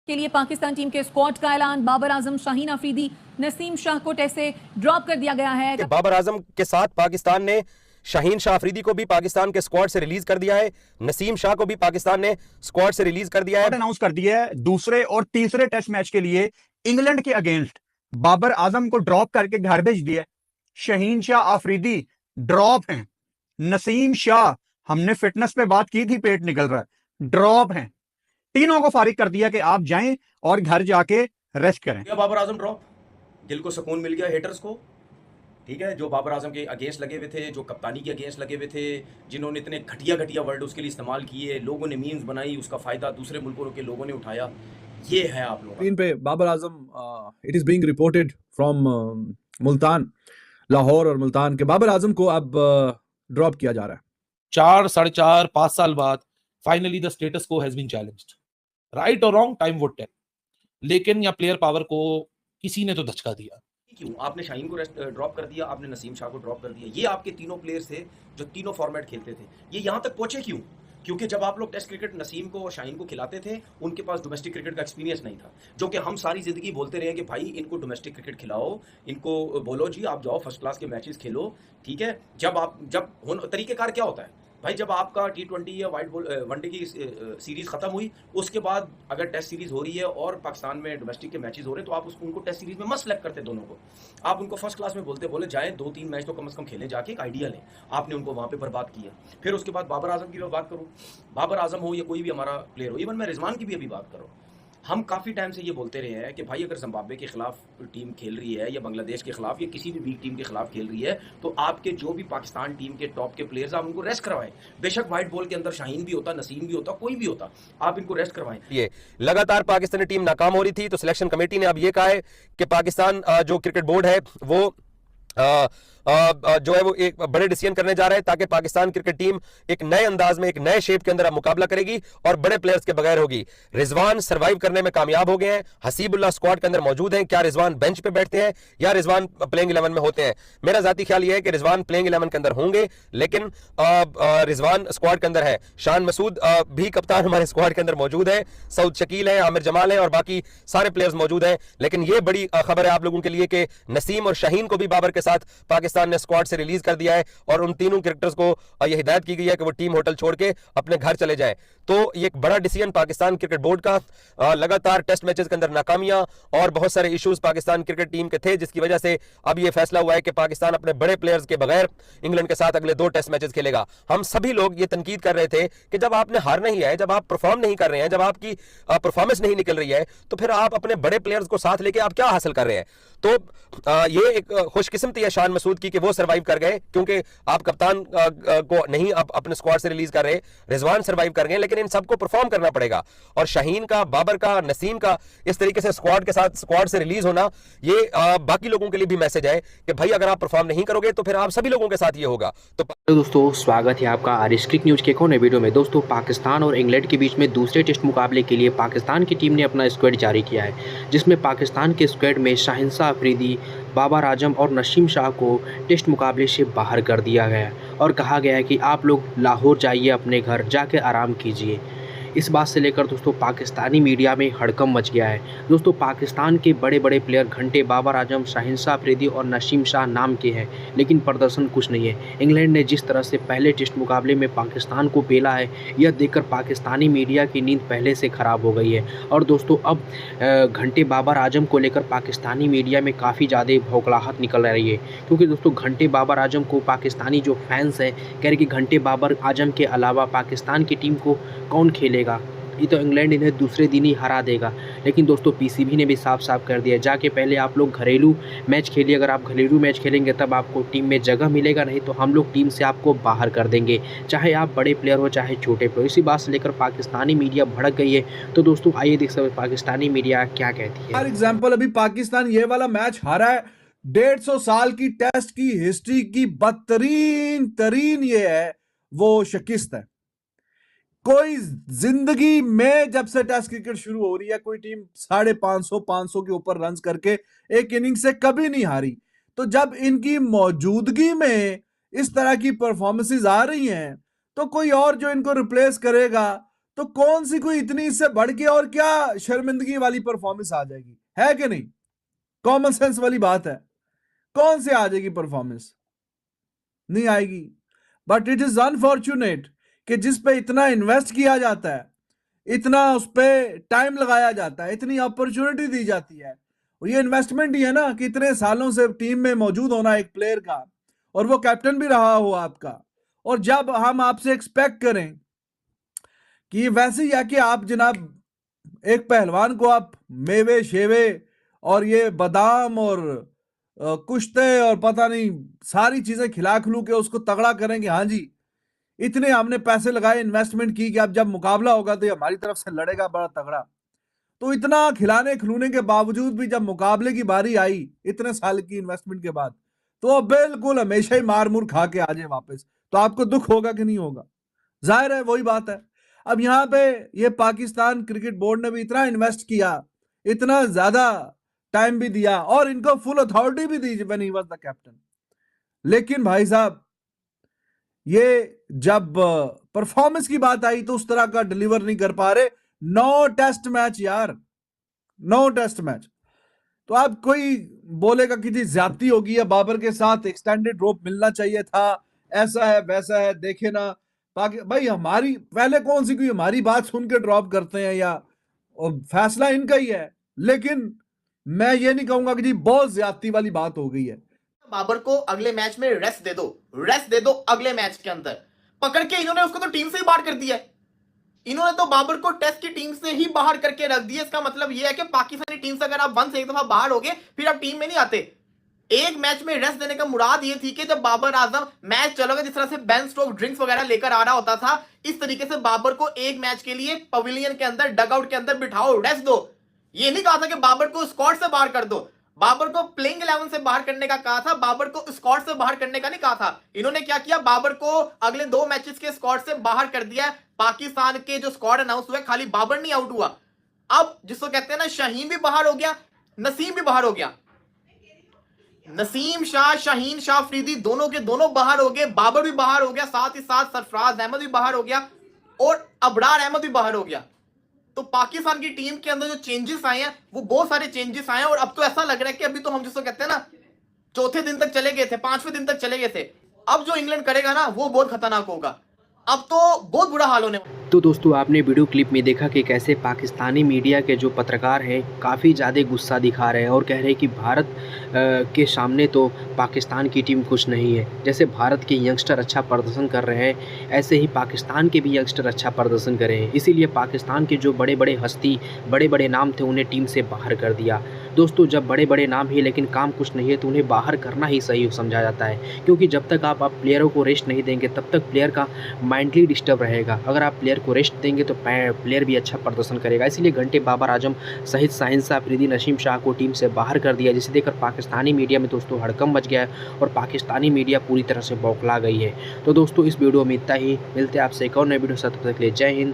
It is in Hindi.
के लिए पाकिस्तान टीम के स्क्वाड का ऐलान। बाबर आजम, शाहीन अफरीदी, नसीम शाह को टेस्ट से ड्रॉप कर दिया गया है। बाबर आजम के साथ पाकिस्तान ने शाहीन शाह अफरीदी को भी पाकिस्तान के स्क्वाड से रिलीज कर दिया है। नसीम शाह को भी पाकिस्तान ने स्क्वाड से रिलीज कर दिया है। अनाउंस कर दिया है दूसरे और तीसरे टेस्ट मैच के लिए इंग्लैंड के अगेंस्ट बाबर आजम को ड्रॉप करके घर भेज दिया। शाहीन शाह अफरीदी ड्रॉप हैं। नसीम शाह, हमने फिटनेस पे बात की थी, पेट निकल रहा है, ड्रॉप हैं। तीनों को फारिग कर दिया कि आप जाएं और घर जाके रेस्ट करें। बाबर आजम ड्रॉप, दिल को सुकून मिल गया हेटर्स को। ठीक है, जो बाबर आजम के अगेंस्ट लगे हुए थे, जो कप्तानी के अगेंस्ट लगे हुए थे, जिन्होंने इतने घटिया घटिया वर्ड उसके लिए इस्तेमाल किए, लोगों ने मीम्स बनाई, उसका फायदा दूसरे मुल्कों के लोगों ने उठाया। ये है आप लोग स्क्रीन पे Babar Azam, it is being reported from Multan, Lahore और मुल्तान के बाबर आजम को अब ड्रॉप किया जा रहा है। 4, 4.5, 5 साल बाद फाइनली द स्टेटस को हैज बीन चैलेंज्ड। राइट और रॉन्ग, टाइम वुड टेल, लेकिन या प्लेयर पावर को किसी ने तो धचका दिया। क्यों आपने शाहीन को ड्रॉप कर दिया, आपने नसीम शाह को ड्रॉप कर दिया? ये आपके तीनों प्लेयर्स थे जो तीनों फॉर्मेट खेलते थे। ये यहां तक पहुंचे क्यों? क्योंकि जब आप लोग टेस्ट क्रिकेट नसीम को और शाहीन को खिलाते थे, उनके पास डोमेस्टिक क्रिकेट का एक्सपीरियंस नहीं था, जो कि हम सारी जिंदगी बोलते रहे कि भाई इनको डोमेस्टिक क्रिकेट खिलाओ, इनको बोलो जी आप जाओ फर्स्ट क्लास के मैचेस खेलो। ठीक है, जब तरीकेकार क्या होता है भाई, जब आपका T20 या वाइट बॉल वनडे की सीरीज खत्म हुई, उसके बाद अगर टेस्ट सीरीज हो रही है और पाकिस्तान में डोमेस्टिक के मैचेस हो रहे हैं, तो आप उनको टेस्ट सीरीज में मत सेलेक्ट करते दोनों को। आप उनको फर्स्ट क्लास में बोले जाए 2-3 मैच तो कम से कम खेले, जाके एक आइडिया लें। आपने उनको वहां पे बर्बाद किया। फिर उसके बाद बाबर आजम की मैं बात करूँ, बाबर आजम हो या कोई भी हमारा प्लेयर हो, इवन मैं रिजवान की भी अभी बात करूँ, हम काफ़ी टाइम से ये बोलते रहे हैं कि भाई अगर जिम्बाब्वे के खिलाफ टीम खेल रही है या बांग्लादेश के खिलाफ या किसी भी वीक टीम के खिलाफ खेल रही है, तो आपके जो भी पाकिस्तान टीम के टॉप के प्लेयर्स, आप उनको रेस्ट करवाएं। बेशक व्हाइट बॉल के अंदर शाहीन भी होता, नसीम भी होता, कोई भी होता, आप इनको रेस्ट करवाएं। ये लगातार पाकिस्तानी टीम नाकाम हो रही थी, तो सिलेक्शन कमेटी ने अब ये कहा है कि पाकिस्तान जो क्रिकेट बोर्ड है वो जो है वो एक बड़े डिसीजन करने जा रहे हैं, ताकि पाकिस्तान क्रिकेट टीम एक नए अंदाज में, एक नए शेप के अंदर अब मुकाबला करेगी और बड़े प्लेयर्स के बगैर होगी। रिजवान सर्वाइव करने में कामयाब हो गए हैं, हसीबुल्लाह स्क्वाड के अंदर मौजूद हैं। क्या रिजवान बेंच पे बैठते हैं या रिजवान प्लेइंग 11 में होते हैं? मेरा जाती ख्याल यह है कि रिजवान प्लेइंग 11 के अंदर होंगे, लेकिन रिजवान स्क्वाड के अंदर है। शान मसूद भी कप्तान हमारे स्क्वाड के अंदर मौजूद है, सऊद शकील है, आमिर जमाल है और बाकी सारे प्लेयर्स मौजूद हैं। लेकिन यह बड़ी खबर है आप लोगों के लिए कि नसीम और शाहीन को भी बाबर के साथ पाकिस्तान ने स्क्वाड से रिलीज कर दिया है और उन तीनों क्रिकेटर्स को यह हिदायत की गई है कि वो टीम होटल छोड़ के अपने घर चले जाएं। तो ये एक बड़ा डिसीजन पाकिस्तान क्रिकेट बोर्ड का। लगातार टेस्ट मैचेस के अंदर नाकामियां और बहुत सारे इश्यूज पाकिस्तान क्रिकेट टीम के थे, जिसकी वजह से अब यह फैसला हुआ है कि पाकिस्तान अपने बड़े प्लेयर्स के बगैर इंग्लैंड के साथ अगले 2 टेस्ट मैचेस खेलेगा। हम सभी लोग ये तनकीद कर रहे थे कि जब आपने हारना ही है, जब आप परफॉर्म नहीं कर रहे हैं, जब आपकी परफॉर्मेंस नहीं निकल रही है, तो फिर आप अपने बड़े प्लेयर्स को साथ लेके आप क्या हासिल कर रहे हैं? तो ये एक खुशकिस्मती है शान मसूद की कि वो सर्वाइव कर गए, क्योंकि आप कप्तान को नहीं आप अपने स्क्वाड से रिलीज कर रहे। रिजवान सर्वाइव कर गए, लेकिन इन सबको परफॉर्म करना पड़ेगा। और शाहीन का, बाबर का, नसीम का इस तरीके से स्क्वाड से रिलीज होना, ये बाकी लोगों के लिए भी मैसेज है कि भाई अगर आप परफॉर्म नहीं करोगे तो फिर आप सभी लोगों के साथ ये होगा। तो दोस्तों, स्वागत है आपका आरिश क्रिक न्यूज के एक और नए वीडियो में। दोस्तों, पाकिस्तान और इंग्लैंड के बीच में दूसरे टेस्ट मुकाबले के लिए पाकिस्तान की टीम ने अपना स्क्वाड जारी किया है, जिसमें पाकिस्तान के स्क्वाड में शाहीन शाह अफरीदी, बाबर आजम और नसीम शाह को टेस्ट मुकाबले से बाहर कर दिया गया और कहा गया है कि आप लोग लाहौर जाइए, अपने घर जाके आराम कीजिए। इस बात से लेकर दोस्तों पाकिस्तानी मीडिया में हड़कंप मच गया है। दोस्तों, पाकिस्तान के बड़े बड़े प्लेयर घंटे बाबर आजम, शाहीन शाह अफरीदी और नसीम शाह नाम के हैं, लेकिन प्रदर्शन कुछ नहीं है। इंग्लैंड ने जिस तरह से पहले टेस्ट मुकाबले में पाकिस्तान को पेला है, यह देखकर पाकिस्तानी मीडिया की नींद पहले से ख़राब हो गई है। और दोस्तों, अब घंटे बाबर आजम को लेकर पाकिस्तानी मीडिया में काफ़ी ज़्यादा भौकलाहट निकल रही है, क्योंकि दोस्तों घंटे बाबर आजम को पाकिस्तानी जो फैंस हैं कह रहे कि घंटे बाबर आजम के अलावा पाकिस्तान की टीम को कौन खेलेगा, ये तो इंग्लैंड इन्हें दूसरे दिन ही हरा देगा। लेकिन दोस्तों, पीसीबी ने भी साफ साफ कर दिया, जाके पहले आप लोग घरेलू मैच खेलिए। अगर आप घरेलू मैच खेलेंगे तब आपको टीम में जगह मिलेगा, नहीं तो हम लोग टीम से आपको बाहर कर देंगे, चाहे आप बड़े प्लेयर हो चाहे छोटे प्लेयर। इसी बात से लेकर पाकिस्तानी मीडिया भड़क गई है। तो दोस्तों, आइए देख सकते पाकिस्तानी मीडिया क्या कहती है। फॉर एग्जाम्पल, अभी पाकिस्तान ये वाला मैच हारा है। 150 साल की टेस्ट की हिस्ट्री की बदतरीन ये है वो शिकस्त है। कोई जिंदगी में जब से टेस्ट क्रिकेट शुरू हो रही है, कोई टीम 550 के ऊपर रन्स करके एक इनिंग से कभी नहीं हारी। तो जब इनकी मौजूदगी में इस तरह की परफॉर्मेंसेस आ रही हैं, तो कोई और जो इनको रिप्लेस करेगा तो कौन सी कोई इतनी इससे बढ़ के और क्या शर्मिंदगी वाली परफॉर्मेंस आ जाएगी, है कि नहीं? कॉमन सेंस वाली बात है, कौन से आ जाएगी परफॉर्मेंस? नहीं आएगी। बट इट इज अनफॉर्चुनेट कि जिस पे इतना इन्वेस्ट किया जाता है, इतना उस पर टाइम लगाया जाता है, इतनी अपॉर्चुनिटी दी जाती है, और ये इन्वेस्टमेंट ही है ना कि इतने सालों से टीम में मौजूद होना एक प्लेयर का, और वो कैप्टन भी रहा हो आपका, और जब हम आपसे एक्सपेक्ट करें कि वैसे ही है कि आप जनाब एक पहलवान को आप मेवे शेवे और ये बादाम और कुश्ते और पता नहीं सारी चीजें खिला खिलू के उसको तगड़ा करेंगे, हाँ जी इतने हमने पैसे लगाए, इन्वेस्टमेंट की कि अब जब मुकाबला होगा तो ये हमारी तरफ से लड़ेगा बड़ा तगड़ा, तो इतना खिलाने खिलूने के बावजूद भी जब मुकाबले की बारी आई इतने साल की इन्वेस्टमेंट के बाद, तो वो बिल्कुल हमेशा ही मार मुर खा के आ जाए वापस, तो आपको दुख होगा कि नहीं होगा? जाहिर है वही बात है। अब यहाँ पे ये पाकिस्तान क्रिकेट बोर्ड ने भी इतना इन्वेस्ट किया, इतना ज्यादा टाइम भी दिया और इनको फुल अथॉरिटी भी दी when he was the captain, लेकिन भाई साहब ये जब परफॉर्मेंस की बात आई तो उस तरह का डिलीवर नहीं कर पा रहे। 9 टेस्ट मैच यार, 9 टेस्ट मैच, तो अब कोई बोलेगा कि जी ज्यादती होगी या बाबर के साथ एक्सटेंडेड रोप मिलना चाहिए था, ऐसा है वैसा है, देखे ना भाई हमारी पहले कौन सी कोई हमारी बात सुन के ड्रॉप करते हैं, या फैसला इनका ही है, लेकिन मैं ये नहीं कहूंगा कि जी बहुत ज्यादती वाली बात हो गई है। बाबर को अगले मैच में रेस्ट दे दो अगले मैच के अंदर। पकड़ के इन्होंने उसको तो टीम से ही बाहर कर दिया है। इन्होंने तो बाबर को टेस्ट की टीम से ही बाहर करके रख दिया। इसका मतलब यह है कि पाकिस्तानी टीम से अगर आप 1 से एक दफा बाहर हो गए फिर आप टीम में नहीं आते। एक मैच में रेस्ट देने का मुराद ये थी कि जब बाबर आजम मैच चलोगे जिस तरह से बेन स्टोक्स ड्रिंक्स वगैरह लेकर आ रहा होता था, इस तरीके से बाबर को एक मैच के लिए पवेलियन के अंदर डगआउट के अंदर बिठाओ, रेस्ट दो। ये नहीं कहा था कि बाबर को स्क्वाड से बाहर कर दो, बाबर को प्लेइंग 11 से बाहर करने का कहा था, बाबर को स्क्वाड से बाहर करने का नहीं कहा था। इन्होंने क्या किया, बाबर को अगले 2 मैचेस के स्क्वाड से बाहर कर दिया। पाकिस्तान के जो स्क्वाड अनाउंस हुआ खाली बाबर नहीं आउट हुआ, अब जिसको कहते हैं ना शाहीन भी बाहर हो गया, नसीम भी बाहर हो गया। नसीम शाह, शाहीन शाह अफरीदी दोनों के दोनों बाहर हो गए, बाबर भी बाहर हो गया, साथ ही साथ सरफराज अहमद भी बाहर हो गया और अबरार अहमद भी बाहर हो गया। तो पाकिस्तान की टीम के अंदर जो चेंजेस आए हैं वो बहुत सारे चेंजेस आए हैं और अब तो ऐसा लग रहा है कि अभी तो हम जिसको कहते हैं ना चौथे दिन तक चले गए थे, 5वें दिन तक चले गए थे, अब जो इंग्लैंड करेगा ना वो बहुत खतरनाक होगा, अब तो बहुत बुरा हाल होने वाला। तो दोस्तों आपने वीडियो क्लिप में देखा कि कैसे पाकिस्तानी मीडिया के जो पत्रकार हैं काफ़ी ज़्यादा गुस्सा दिखा रहे हैं और कह रहे हैं कि भारत के सामने तो पाकिस्तान की टीम कुछ नहीं है। जैसे भारत के यंगस्टर अच्छा प्रदर्शन कर रहे हैं ऐसे ही पाकिस्तान के भी यंगस्टर अच्छा प्रदर्शन कर रहे हैं, इसीलिए पाकिस्तान के जो बड़े बड़े हस्ती बड़े बड़े नाम थे उन्हें टीम से बाहर कर दिया। दोस्तों जब बड़े बड़े नाम ही लेकिन काम कुछ नहीं है तो उन्हें बाहर करना ही सही समझा जाता है, क्योंकि जब तक आप प्लेयरों को रेस्ट नहीं देंगे तब तक प्लेयर का माइंडली डिस्टर्ब रहेगा। अगर आप प्लेयर को रेस्ट देंगे तो प्लेयर भी अच्छा प्रदर्शन करेगा। इसलिए घंटे बाबर आजम सहित शाहिंसा अफरीदी, नसीम शाह को टीम से बाहर कर दिया, जिसे देखकर पाकिस्तानी मीडिया में दोस्तों हड़कंप मच गया है और पाकिस्तानी मीडिया पूरी तरह से बौखला गई है। तो दोस्तों इस वीडियो में इतना ही, मिलते हैं आपसे एक और नए वीडियो के साथ, तब तक के लिए जय हिंद,